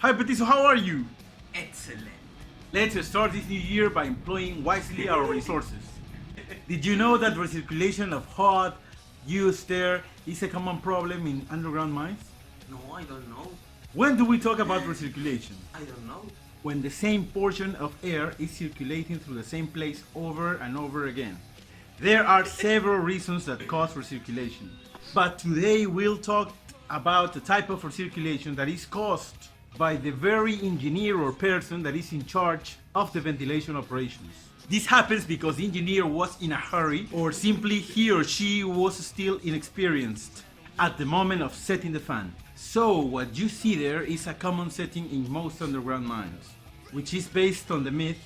Hi Petiso, how are you? Excellent. Let's start this new year by employing wisely our resources. Did you know that recirculation of hot, used air is a common problem in underground mines? No, I don't know. When do we talk about recirculation? I don't know. When the same portion of air is circulating through the same place over and over again. There are several reasons that cause recirculation, but today we'll talk about the type of recirculation that is caused by the very engineer or person that is in charge of the ventilation operations. This happens because the engineer was in a hurry, or simply he or she was still inexperienced at the moment of setting the fan. So what you see there is a common setting in most underground mines, which is based on the myth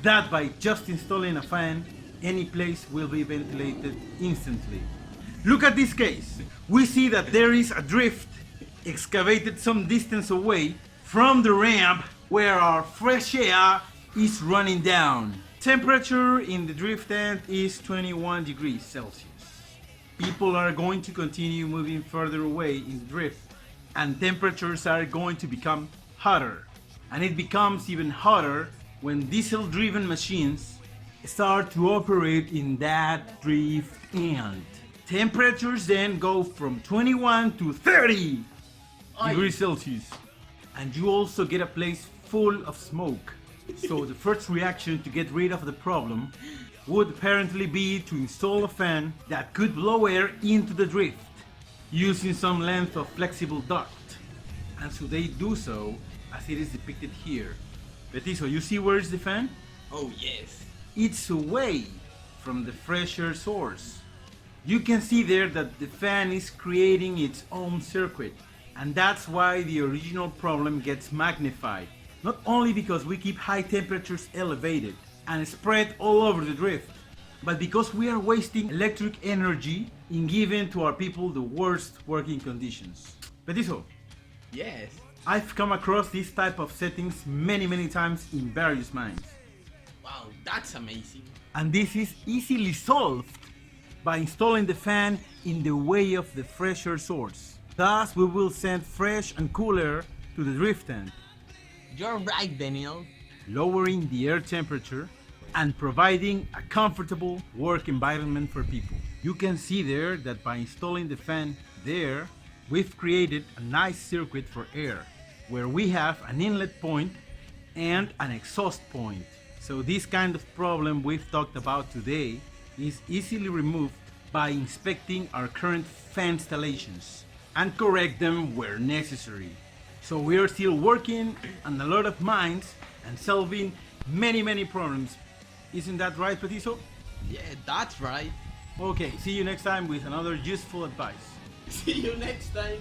that by just installing a fan, any place will be ventilated instantly. Look at this case. We see that there is a drift excavated some distance away from the ramp where our fresh air is running down. Temperature in the drift end is 21 degrees Celsius. People are going to continue moving further away in the drift, and temperatures are going to become hotter. And it becomes even hotter when diesel-driven machines start to operate in that drift end. Temperatures then go from 21 to 30 degrees Celsius. And you also get a place full of smoke. So the first reaction to get rid of the problem would apparently be to install a fan that could blow air into the drift using some length of flexible duct. And so they do so as it is depicted here. Petiso, you see where is the fan? Oh yes. It's away from the fresh air source. You can see there that the fan is creating its own circuit. And that's why the original problem gets magnified. Not only because we keep high temperatures elevated and spread all over the drift, but because we are wasting electric energy in giving to our people the worst working conditions. Petiso, Yes. I've come across this type of settings many times in various mines. Wow, that's amazing. And this is easily solved by installing the fan in the way of the fresh air source. Thus, we will send fresh and cool air to the drift end, You're right, Daniel. lowering the air temperature and providing a comfortable work environment for people. You can see there that by installing the fan there, we've created a nice circuit for air, where we have an inlet point and an exhaust point. So this kind of problem we've talked about today is easily removed by inspecting our current fan installations and correct them where necessary. So we are still working on a lot of mines and solving many problems. Isn't that right, Petiso? Yeah, that's right. Okay, see you next time with another useful advice. See you next time.